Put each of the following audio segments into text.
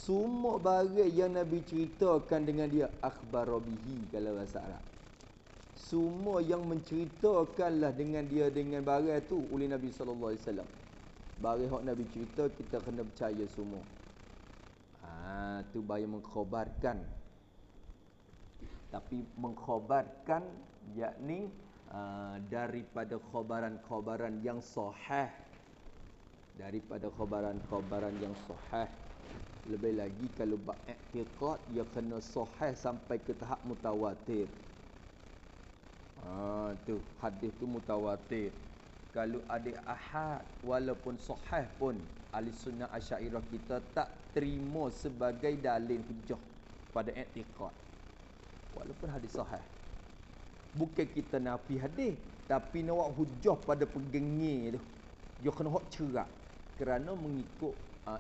Semua barang yang Nabi ceritakan dengan dia akhbara bihi kalau bahasa Arab. Semua yang menceritakanlah dengan dia dengan barang tu oleh Nabi sallallahu alaihi wasallam. Barang hak Nabi cerita kita kena percaya semua. Tu bahaya mengkhabarkan. Tapi mengkhabarkan yakni daripada khabaran-khabaran yang sahih. Daripada khabaran-khabaran yang sahih. Lebih lagi kalau bab i'tiqad dia kena sahih sampai ke tahap mutawatir. Tu hadis tu mutawatir. Kalau ada ahad walaupun sahih pun ahli sunnah Asy'ariyah kita tak terima sebagai dalil hujah pada i'tiqad. Walaupun hadis sahih. Bukan kita nafi hadis, tapi nak buat hujah pada pegengnya tu. Dia kena hak cerak. Kerana mengikut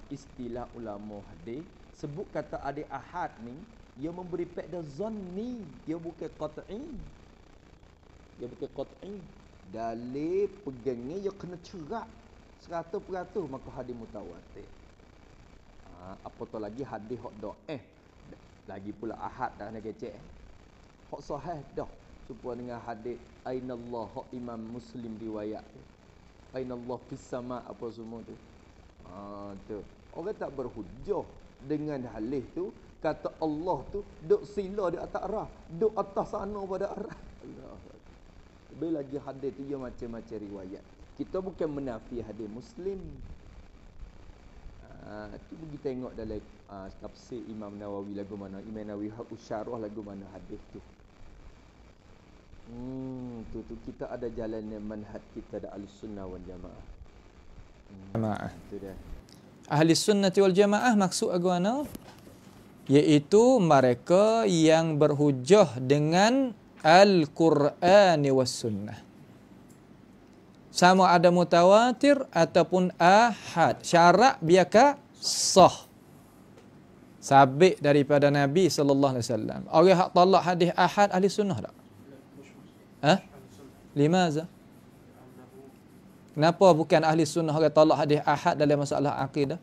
istilah ulama hadis, sebut kata ada ahad ni, dia memberi pada zanni, dia bukan qat'i. Dia bukan qat'i. Dalil pegangnya dia kena cerak 100% maka hadis mutawatir. Apatah lagi hadis hak dhaif. Lagi pula ahad dah nak kecek. Hak sahih dah. Supaya dengan hadis ainallah hak Imam Muslim riwayat. Ainallah fis sama apa semua tu. Tu. Orang tak berhujah dengan hadis tu, kata Allah tu duk sila di atas arah, duk atas sana pada arah. Allah. Lebih lagi hadis tu dia macam-macam riwayat. Kita bukan menafi hadis Muslim. Tu pergi tengok dalam tafsir Imam Nawawi lagu mana, Imam Nawawi usyarah lagu mana hadis tu. Tu kita ada jalannya manhaj kita ada Ahlussunnah wal Jamaah. Itu dia. Ahli Sunnati wal Jamaah maksud agama iaitu mereka yang berhujah dengan Al-Quran was Sunnah. Sama ada mutawatir ataupun ahad. Syarat biarkan sah. Sabit daripada Nabi sallallahu alaihi wasallam. Orang hak tolak hadis ahad ahli sunnah tak? Limaza? Kenapa bukan ahli sunnah orang tolak hadis ahad dalam masalah akidah?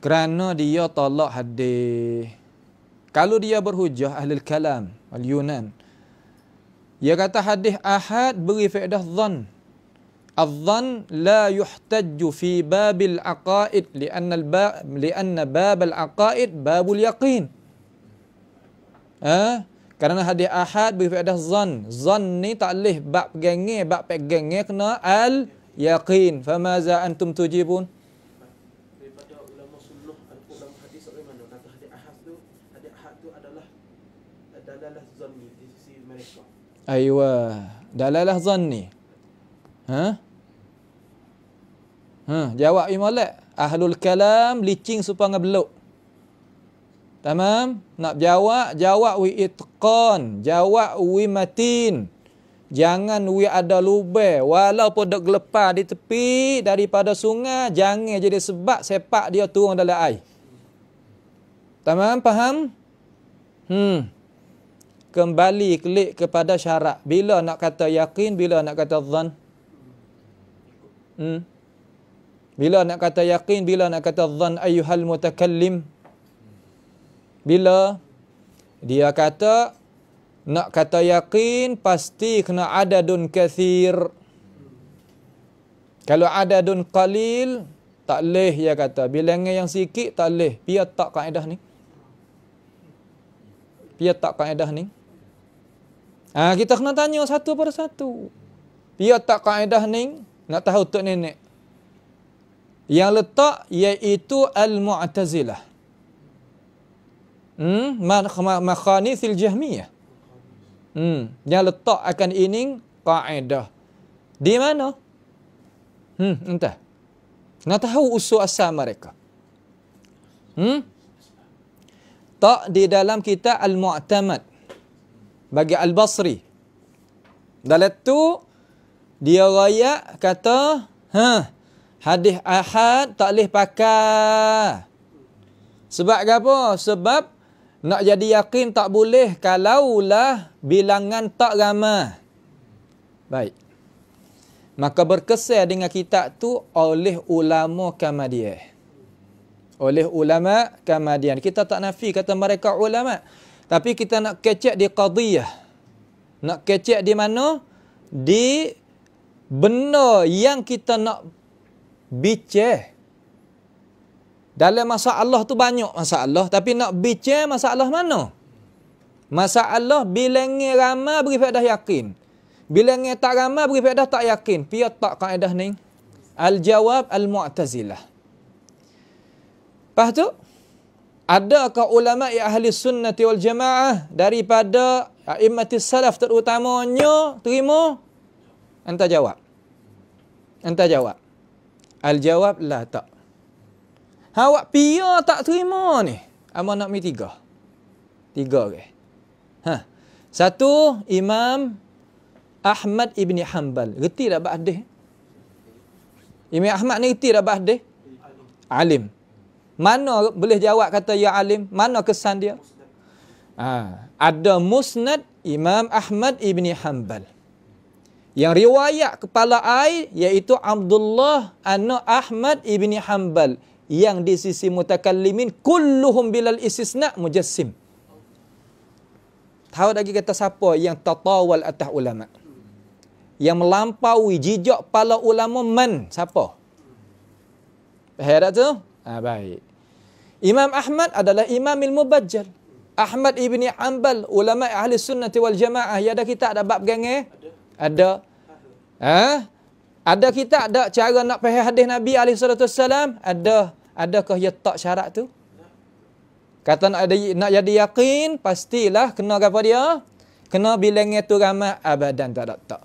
Kerana dia tolak hadis. Kalau dia berhujah ahli kalam wal Yunan, dia kata hadis ahad beri faedah dhann. Adh-dhann la yuhtajju fi babil aqaid lianna babal aqaid babul yaqin. Kerana hadis ahad beri faedah zan. Zan ni tak leh bab pegangnya kena al yaqin. Famaza antum tujibun? Daripada ulama sunnah ulama hadis bagaimana kata hadis ahad tu adalah dalalah zanni di sisi mereka. Aywa, dalalah zanni. Jawab Imam Ahlul kalam licing supaya ngebeluk. Tamam? Nak jawab wi itqan, jawab wi matin. Jangan wi ada lubang, walaupun dak gelepar di tepi daripada sungai, jangan jadi sebab sepak dia turun dalam air. Tamam, faham? Kembali klik kepada syarat. Bila nak kata yakin, bila nak kata zan? Bila nak kata yakin, bila nak kata zan ayyuhal mutakallim? Bila dia kata nak kata yakin pasti kena adadun kathir. Kalau adadun qalil tak leh dia kata. Bilangan yang sikit tak leh. Biar tak kaedah ni. Kita kena tanya satu persatu. Biar tak kaedah ni nak tahu tok nenek. Yang letak iaitu al-Mu'tazilah. Makhanithil Jahmiyah. Yang letak akan ini kaedah. Di mana? Entah. Nak tahu usul asal mereka. Tak di dalam kitab Al-Mu'tamad bagi Al-Basri. Dalam tu dia raya kata, hadis ahad tak boleh pakai. Sebab apa? Sebab nak jadi yakin tak boleh kalaulah bilangan tak ramai. Baik. Maka berkesan dengan kitab tu oleh ulama Kamadian. Oleh ulama Kamadian. Kita tak nafi kata mereka ulama. Tapi kita nak kecek di qadiyah. Nak kecek di mana? Di benda yang kita nak bincang. Dalam masalah tu banyak masalah. Tapi nak bincang masalah mana? Masalah bilangnya ramai beri faedah yakin. Bilangnya tak ramai beri faedah tak yakin. Pia tak kaedah ni. Al-jawab al-mu'tazilah. Lepas tu, adakah ulama ahli sunnati wal jamaah daripada a'immatis salaf terutamanya terima? Anta jawab. Anta jawab. Al-jawab la tak. Awak pia tak terima ni. Amal nak mi 3. 3 ke? Satu, Imam Ahmad ibn Hanbal. Reti tak bab hadis? Imam Ahmad ni reti tak bab hadis? Alim. Mana boleh jawab kata ya alim? Mana kesan dia? Ada musnad Imam Ahmad ibn Hanbal. Yang riwayat kepala ai iaitu Abdullah anak Ahmad ibn Hanbal. Yang di sisi mutakallimin kulluhum bilal istisna mujassim. Tahu lagi kata siapa yang tatawal atas ulama? Yang melampaui jejak para ulama man? Siapa? Faham tu? Baik. Imam Ahmad adalah Imam al-Mubajjal. Ahmad ibn Hanbal, ulama ahli sunnati wal jamaah. Ya ada kita ada bab genge? Ada. Ada kita ada cara nak faham hadis Nabi SAW? Ada. Adakah ya tak syarat tu? Kata nak jadi yakin, pastilah kena apa dia? Kena bilangnya tu ramai abadan tak ada tak.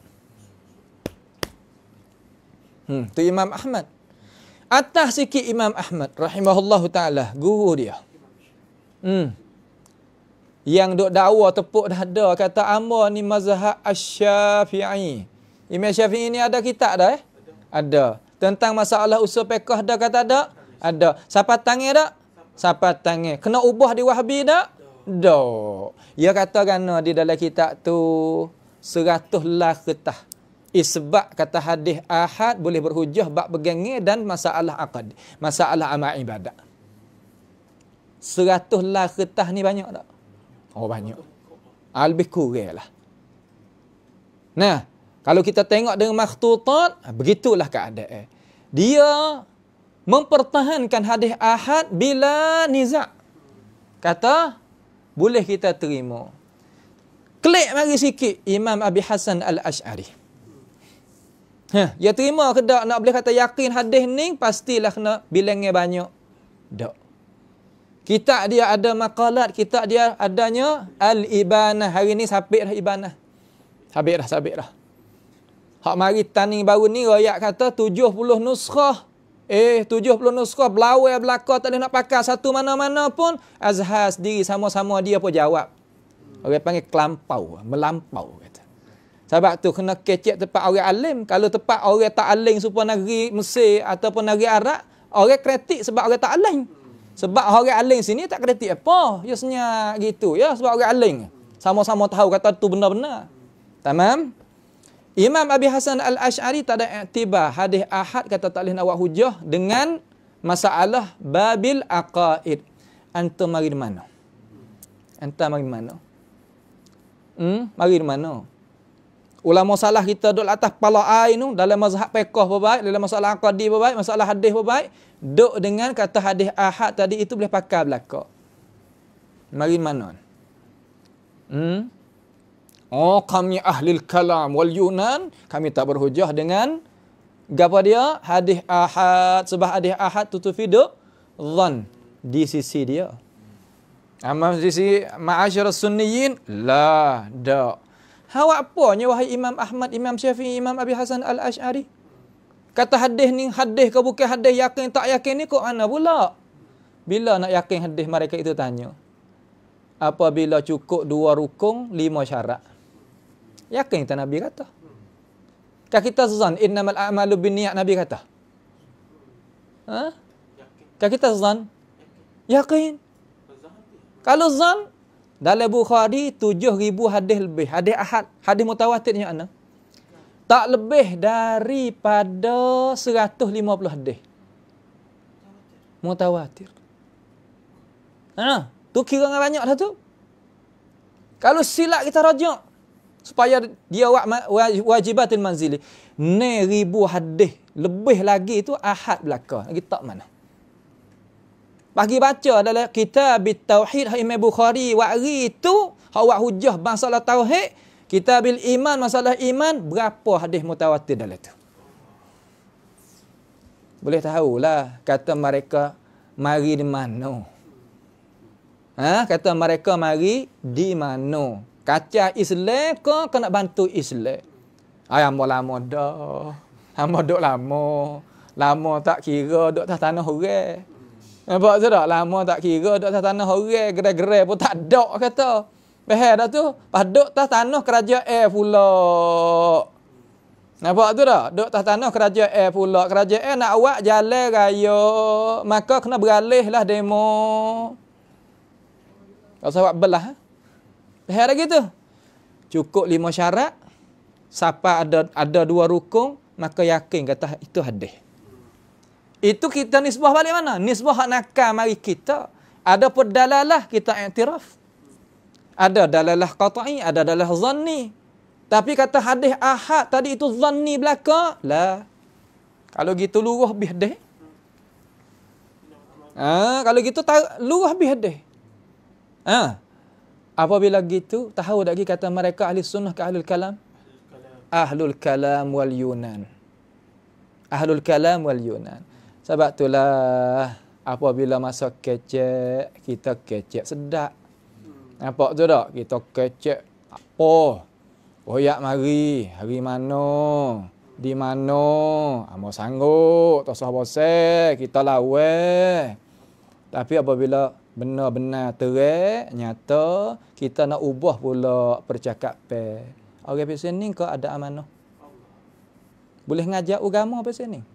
Tu Imam Ahmad. Atas sikit Imam Ahmad rahimahullahu taala, guru dia. Yang duk dakwa tepuk dada kata amba ni mazhab Asy-Syafi'i. Imam Syafi'i ni ada kitab dah Ada. Tentang masalah usul fiqh dah kata ada? Ada. Siapa tangan tak? Siapa tangan. Kena ubah di Wahhabi tak? Dak. Dia kata kerana di dalam kitab tu 100 ketah. Isbat kata hadis ahad boleh berhujah bab bergenge dan masalah aqd. Masalah amal ibadat. 100 ketah ni banyak tak? Oh banyak. Lebih kurang lah. Nah, kalau kita tengok dengan makhtutat, begitulah keadaan. Dia mempertahankan hadis ahad bila niza'. Kata, boleh kita terima. Klik mari sikit Imam Abi Hasan Al-Ash'ari. Dia terima ke tak? Nak boleh kata yakin hadis ni, pastilah kena bilangnya banyak. Tak. Kitab dia ada maqalat, kitab dia adanya Al-Ibanah. Hari ni sabit dah Ibanah. Sabit dah. Hak mari tanding baru ni, rakyat kata 70 nuskhah. 70 nuskhah, belawai belakang tak boleh nak pakai satu mana-mana pun. Azhar sendiri sama-sama dia pun jawab. Orang panggil kelampau, melampau kata. Sebab tu kena kecek tempat orang alim. Kalau tempat orang tak alim supaya negeri Mesir ataupun negeri Arab, orang kritik sebab orang tak alim. Sebab orang alim sini tak kritik apa. Ya senyap gitu ya, sebab orang alim. Sama-sama tahu kata tu benar-benar. Tamam? Imam Abi Hasan Al-Ash'ari tak ada iktibar hadis ahad kata tak boleh nak buat hujah dengan masalah babil aqaid. Antum mari di mana? Antum mari di mana? Mari di mana? Ulama salah kita duduk atas kepala ai tu dalam mazhab fiqh berbaik, dalam masalah aqdi berbaik, masalah hadis berbaik, duduk dengan kata hadis ahad tadi itu boleh pakai belaka. Mari di mana? Oh, kami ahli kalam wal Yunan, kami tak berhujah dengan apa dia? Hadis ahad. Sebab hadis ahad tu tufidu dhan di sisi dia. Amma sisi ma'asyar sunniyin la da. Awak apanya wahai Imam Ahmad, Imam Syafi'i, Imam Abi Hasan Al-Ash'ari? Kata hadis ni hadis ke bukan hadis, yakin tak yakin ni kok mana pula? Bila nak yakin hadis mereka itu tanya. Apabila cukup 2 rukun, 5 syarat. Yakin tak Nabi kata? Kah kita zan innamal a'malu binniyat Nabi kata? Kah kita zan? Yakin. Kalau zan dalam Bukhari 7,000 hadis lebih. Hadis ahad, hadis mutawatirnya ana. tak lebih daripada 150 hadis. Mutawatir. Tu kira dengan banyak dah tu. Kalau silap kita rajak supaya dia wajibatul manzili. Ni 1000 hadis lebih lagi tu ahad belaka. Lagi tak mana. Bagi baca dalam kitab tauhid Imam Bukhari wari tu hak hujah masalah tauhid, kitabil iman masalah iman, berapa hadis mutawatir dalam tu. Boleh tahulah kata mereka mari di mana. Kata mereka mari di mana. Kacau Islam ke kena bantu Islam. Lama dah. Hamba duduk lama. Lama tak kira duduk atas tanah orang. Nampak tu tak? Lama tak kira duduk atas tanah orang. Gerai-gerai pun tak ada kata. Behar dah tu. Pas duduk atas tanah kerajaan pula. Nampak tu tak? Duduk atas tanah kerajaan pula. Kerajaan nak awak jalan raya. Maka kena beralih lah demo. Kalau sahabat belah. Behar lagi tu. Cukup 5 syarat. Siapa ada 2 rukun. Maka yakin kata itu hadis. Itu kita nisbah balik mana? Nisbah hak nakal mari kita. Ada pun dalalah kita iktiraf. Ada dalalah qat'i, ada dalalah zanni. Tapi kata hadis ahad tadi itu zanni belaka. La. Kalau gitu luruh bih hadis. Kalau gitu luruh bih hadis. Apabila gitu, tahu lagi kata mereka ahli sunnah ke ahlul kalam? Ahlul kalam wal yunan. Ahlul kalam wal yunan. Sebab itulah apabila masa kecek, kita kecek sedap. Nampak tu tak? Kita kecek apa? Royak mari, hari mana? Di mana? Amo sanggup, tak usah bosan, kita lawan. Tapi apabila benar-benar terang, nyata, kita nak ubah pula percakapan. Orang di sini kau ada amanah. Boleh ngajak agama apa sini?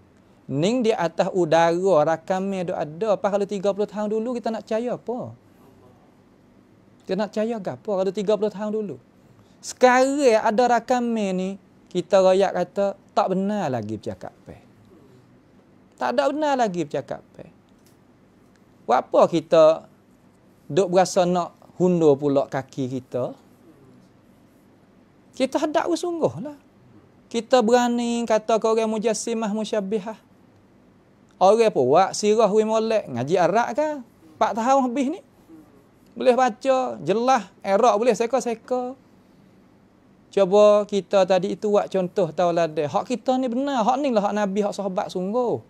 Ning di atas udara rakamnya dok ada. Apa kalau 30 tahun dulu kita nak percaya apa? Kita nak percaya ke apa kalau 30 tahun dulu? Sekarang ada rakamnya ni, kita royak kata tak benar lagi percakapan. Tak ada benar lagi percakapan. Buat apa kita duk berasa nak hundur pula kaki kita? Kita hendak bersungguhlah. Kita berani kata ke orang mujassimah musyabbihah. Orang puak sirah wi molek ngaji Arab kan? 4 tahun habis ni. Boleh baca jelas, Arab boleh seka-seka. Cuba kita tadi itu buat contoh tauladan. Hak kita ni benar, hak ni lah hak Nabi, hak sahabat sungguh.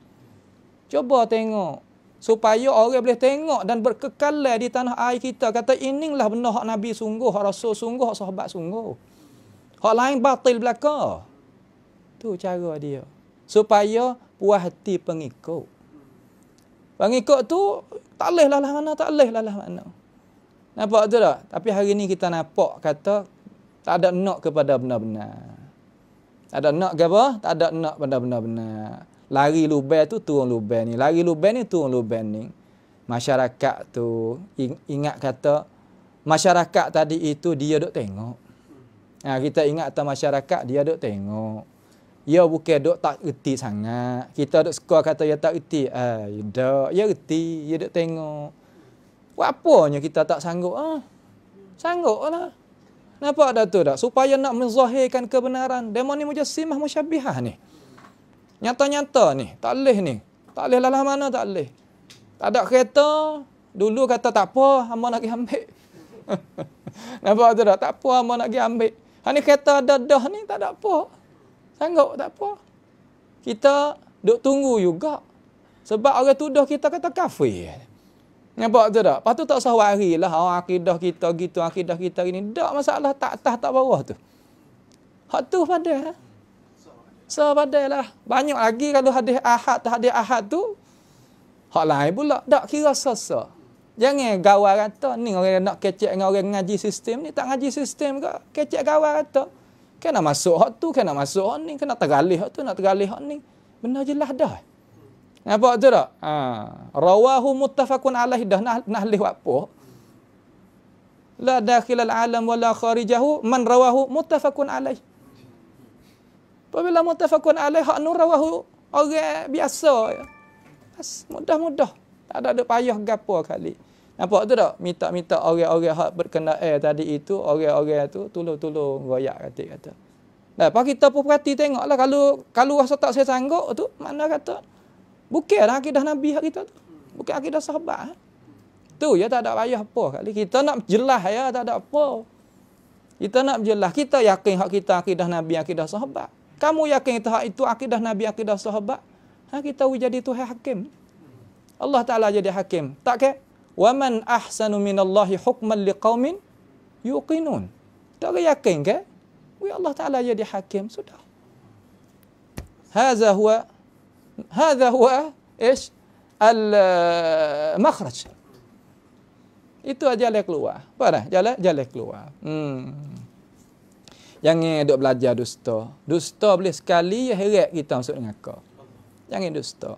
Cuba tengok supaya orang boleh tengok dan berkekalan di tanah air kita kata inilah benar hak Nabi sungguh, hak Rasul sungguh, hak sahabat sungguh. Hak lain batil belaka. Tu cara dia. Supaya puas hati pengikut. Pengikut tu tak leh lah mana, tak leh lah mana. Nampak tu tak? Tapi hari ni kita nampak kata tak ada nak kepada benar-benar. Tak ada nak ke apa? Tak ada nak pada benar-benar. Lari lubang tu turun lubang ni. Lari lubang ni turun lubang ni. Masyarakat tu ingat kata masyarakat tadi itu dia duk tengok. Kita ingat kata masyarakat dia duk tengok. Ya bukan duk tak erti sangat. Kita duk suka kata ya tak erti. Ya erti, ya duk tengok. Buat apanya kita tak sanggup? Sangguplah. Nampak dah tu dah? Supaya nak menzahirkan kebenaran. Demo ni mujassimah musyabbihah ni. Nyata-nyata ni. Tak leh ni. Tak leh lah mana tak leh. Tak ada kereta. Dulu kata tak apa, hamba nak pergi ambil. Nampak tu dah? Tak apa, hamba nak pergi ambil. Ni kereta ada dah ni, tak ada apa. Sanggup tak apa. Kita duk tunggu juga. Sebab orang tuduh kita kata kafir. Nampak tu tak? Lepas tu tak usah wari lah. Akidah kita gitu, akidah kita gini. Tak masalah tak atas tak bawah tu. Hak tu padai. So padai lah. Banyak lagi kalau hadis ahad tu. Hak lain pula. Tak kira sasa. Jangan gawar kata. Ni orang nak kecek dengan orang ngaji sistem ni. Tak ngaji sistem ke. Kecek gawar kata. Kena masuk hak tu, kena masuk hak ni, kena tergalih hak tu, nak tergalih hak ni. Benar jelas dah. Nampak tu tak? Rawahu muttafaqun alaih dah nak lih apa? La dakhilal alam wala kharijahu man rawahu muttafaqun alaih. Apabila muttafaqun alaih hak nur rawahu orang biasa ya. Bas mudah-mudah. Tak ada payah gapo kali. Nampak tu tak? Minta orang-orang hak berkenaan tadi itu, orang-orang tu tolong royak kata. Lepas kita pun perhati tengoklah kalau rasa tak saya sanggup tu, mana kata bukanlah akidah Nabi hak kita tu. Bukan akidah sahabat. Tu ya tak ada payah apa kali. Kita nak jelas ya tak ada apa. Kita nak jelas, kita yakin hak kita akidah Nabi, akidah sahabat. Kamu yakin itu akidah Nabi, akidah sahabat? Kita jadi Tuhan hakim. Allah Ta'ala jadi hakim. Tak ke? Wa man ahsanu minallahi hukman liqaumin yuqinun. Tak yakin ke? Allah Ta'ala jadi hakim. Sudah. Hadha huwa ish? Al-makhraj. Itu aja jalan keluar. Apa dah? Jalan keluar. Jangan duk belajar dusta. Dusta boleh sekali ya heret kita masuk neraka. Jangan dusta.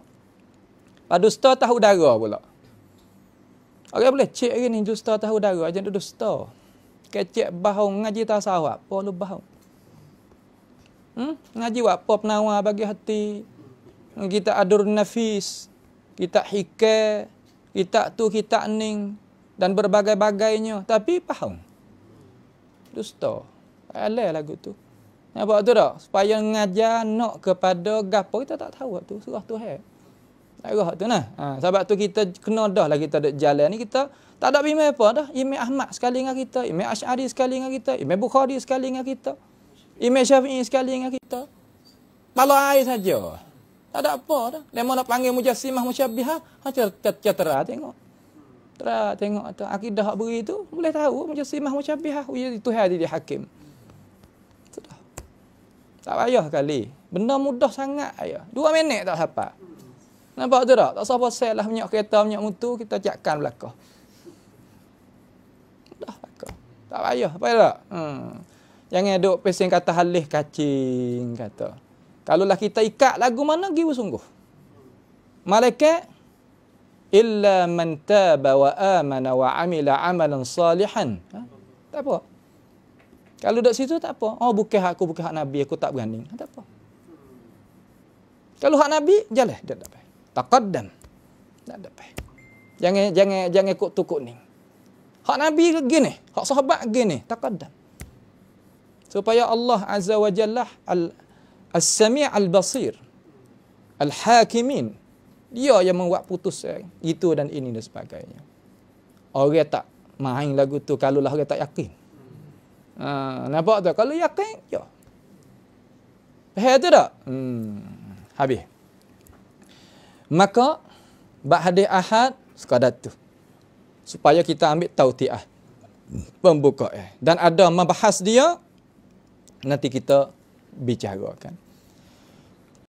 Dusta tahu dara pula. Orang boleh cek ni dusta tahu dara, jangan dusta. Kecek bahong ngaji tasawuf, apa lu bahong? Ngaji apa penawar bagi hati. Kita adur nafis, kita hikah, kita tu kita ning dan berbagai-bagainya, tapi bahong. Dusta. Alai lagu tu. Nampak tu tak? Supaya ngajar nak kepada gapo kita tak tahu tu. Surah Tuhan. Arah tu nah. Sebab tu kita kena dah lah kita duk jalan ni kita tak ada imam apa dah. Imam Ahmad sekali dengan kita, Imam Asy'ari sekali dengan kita, Imam Bukhari sekali dengan kita, Imam Syafi'i sekali dengan kita. Malu air saja. Tak ada apa dah. Lemon nak panggil mujassimah musyabbihah, terah tengok. Terah tengok tu akidah hak beri tu boleh tahu mujassimah musyabbihah itu hari dia hakim. Sudah. Tak payah kali. Benda mudah sangat ya. 2 minit tak hafal. Nampak tu tak? Tak siapa sel lah minyak kereta, minyak mutu, kita cakkan belakang. Dah belakang. Tak payah, apa tak? Jangan duk pesing kata halih kacing, kata. Kalaulah kita ikat lagu mana, giwa sungguh. Malaikat, illa man taba wa amana wa amila amalan salihan. Tak apa. Kalau duduk situ tak apa. Oh bukan hak Nabi, aku tak berani. Tak apa. Kalau hak Nabi, jalan dia tak apa. Taqaddam. Tak ada apa. Jangan kuk-tukuk ni. Hak Nabi gini, hak sahabat gini, taqaddam. Supaya Allah Azza wa Jalla As-Sami' Al-Basir Al-Hakimin, dia yang membuat putusan itu dan ini dan sebagainya. Orang tak main lagu tu kalau lah orang tak yakin. Nampak tak? Kalau yakin, ya. Faham tu tak? Habis. Maka hadis ahad sekadar tu. Supaya kita ambil tautiah. Pembukaan. Dan ada membahas dia, nanti kita bicarakan.